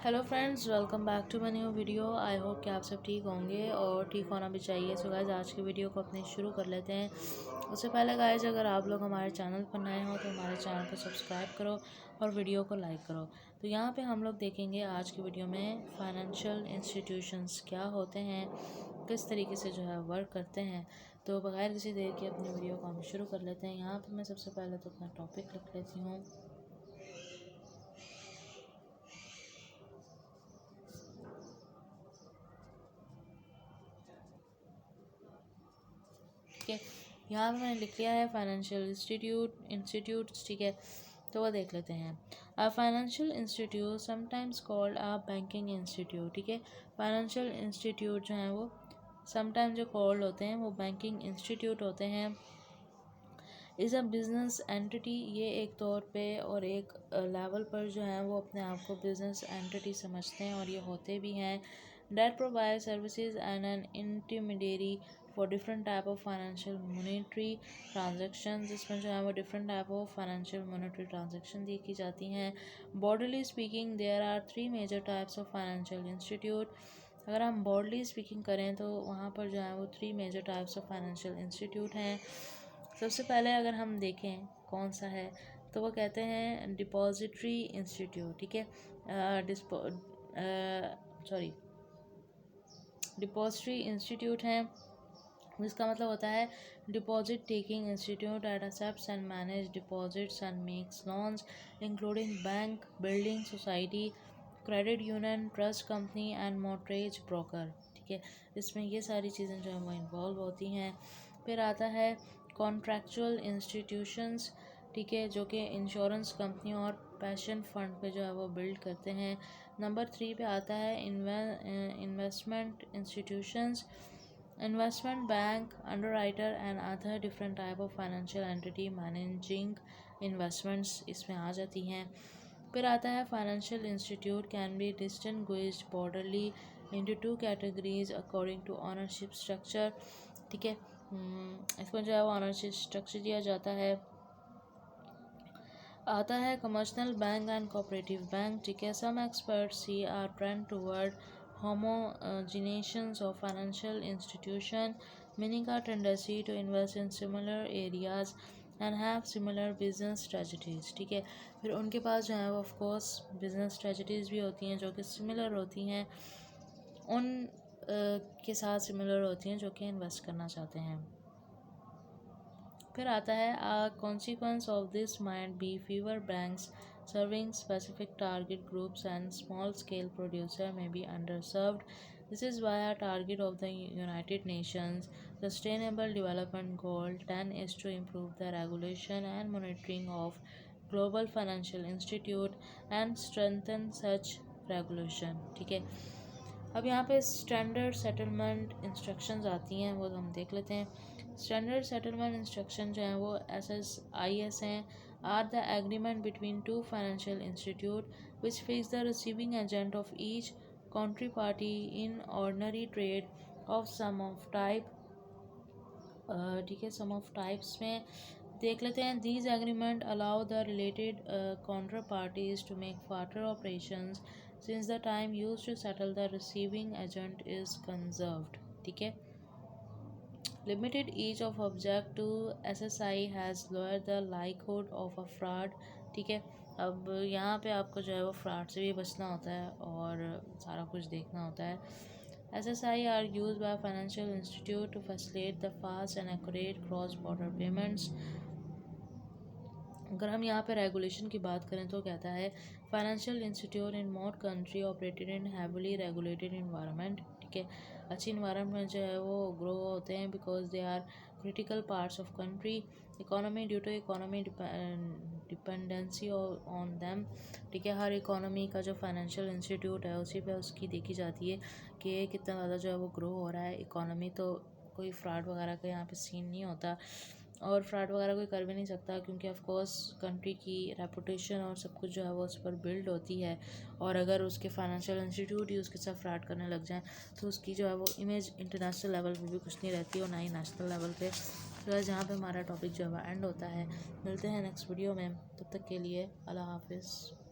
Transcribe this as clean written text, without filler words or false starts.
Hello friends, welcome back to my new video. I hope कि आप सब ठीक होंगे और ठीक होना भी चाहिए। सो गाइज, आज की वीडियो को अपने शुरू कर लेते हैं। उससे पहले गाइज, अगर आप लोग हमारे चैनल पर नए हो तो हमारे चैनल को सब्सक्राइब करो और वीडियो को लाइक करो। तो यहाँ पे हम लोग देखेंगे आज की वीडियो में फाइनेंशियल इंस्टीट्यूशंस क्या होते हैं, किस तरीके से जो है वर्क करते हैं। तो बगैर किसी देर के अपनी वीडियो को हम शुरू कर लेते हैं। यहाँ पर मैं सबसे पहले तो अपना टॉपिक लिख लेती हूँ। ठीक है, यहाँ पे मैंने लिख लिया है फाइनेंशियल इंस्टीट्यूट्स। ठीक है, तो वो देख लेते हैं। A financial institute sometimes called a banking institute. ठीक है, फाइनेंशियल इंस्टीट्यूट जो हैं वो समटाइम जो कॉल्ड होते हैं वो बैंकिंग इंस्टीट्यूट होते हैं। इज़ अ बिज़नेस एंटिटी, ये एक तौर पे और एक लेवल पर जो है वो अपने आप को बिज़नेस एंटिटी समझते हैं और ये होते भी हैं। That provide services and an intermediary for different type of financial monetary transaction, जिसमें जो है वो different type of financial monetary transaction देखी जाती हैं। Broadly speaking there are 3 major types of financial institute. अगर हम बॉर्डरली स्पीकिंग करें तो वहाँ पर जो है वो 3 major types of financial institute हैं। सबसे पहले अगर हम देखें कौन सा है तो वो कहते हैं डिपॉजिटरी इंस्टीट्यूट। ठीक है, सॉरी डिपॉजिटरी इंस्टीट्यूट है, जिसका मतलब होता है deposit taking institute eight accepts and manage deposits and makes loans including bank, building society, credit union, trust company and mortgage broker. ठीक है, इसमें ये सारी चीज़ें जो है वो इन्वॉल्व होती हैं। फिर आता है कॉन्ट्रैक्चुअल इंस्टीट्यूशंस। ठीक है, जो कि इंश्योरेंस कंपनी और पेंशन फंड पे जो है वो बिल्ड करते हैं। नंबर 3 पे आता है investment institutions, investment bank, underwriter and other different type of financial entity managing investments इसमें आ जाती हैं। फिर आता है financial institute can be distinguished broadly into 2 categories according to ownership structure. ठीक है, इसमें जो है वो ओनरशिप स्ट्रक्चर दिया जाता है। आता है commercial bank and cooperative bank. ठीक है, some experts see are trend toward homogeneization of financial institution, meaning a tendency to invest in similar areas and have similar business strategies। ठीक है, फिर उनके पास जो है वो ऑफ कोर्स बिजनेस स्ट्रेटजीज भी होती हैं जो कि सिमिलर होती हैं, उन के साथ सिमिलर होती हैं जो कि इन्वेस्ट करना चाहते हैं। फिर आता है a consequence of this might be fewer banks serving specific target groups and small scale producer may be underserved. This is why a target of the United Nations Sustainable Development Goal 10 is to improve the regulation and monitoring of global financial institute and strengthen such regulation। ठीक है, अब यहाँ पे standard settlement instructions आती हैं, वो हम देख लेते हैं। स्टैंडर्ड सेटलमेंट इंस्ट्रक्शन जो हैं वो SSIS हैं, are the agreement between 2 financial institute which fix the receiving agent of each country party in ordinary trade of some of type. ठीक है, सम ऑफ टाइप्स में देख लेते हैं। These agreement allow the related counterparties to make further operations since the time used to settle the receiving agent is conserved। ठीक है, limited each of object to SSI has lowered the likelihood of a fraud। ठीक है, अब यहाँ पे आपको जो है वो फ्रॉड से भी बचना होता है और सारा कुछ देखना होता है। SSI are used by financial institute to facilitate the fast and accurate cross border payments। अगर हम यहाँ पे रेगुलेशन की बात करें तो कहता है financial institute in more country operated in heavily regulated environment. ठीक है, अच्छी इन्वायरमेंट में जो है वो ग्रो होते हैं because they are critical parts of country economy due to economy dependency on them. ठीक है, हर इकोनॉमी का जो फाइनेंशियल इंस्टीट्यूट है उसी पे उसकी देखी जाती है कि कितना ज़्यादा जो है वो ग्रो हो रहा है इकोनॉमी। तो कोई फ्रॉड वगैरह का यहाँ पे सीन नहीं होता और फ्रॉड वगैरह कोई कर भी नहीं सकता क्योंकि ऑफ कोर्स कंट्री की रेपुटेशन और सब कुछ जो है वो उस पर बिल्ड होती है। और अगर उसके फाइनेंशियल इंस्टीट्यूट ही उसके साथ फ्रॉड करने लग जाएं तो उसकी जो है वो इमेज इंटरनेशनल लेवल पे भी कुछ नहीं रहती और ना ही नेशनल लेवल पे। तो जहाँ पे हमारा टॉपिक जो है एंड होता है। मिलते हैं नेक्स्ट वीडियो में, तब तक के लिए अल्लाह हाफिज़।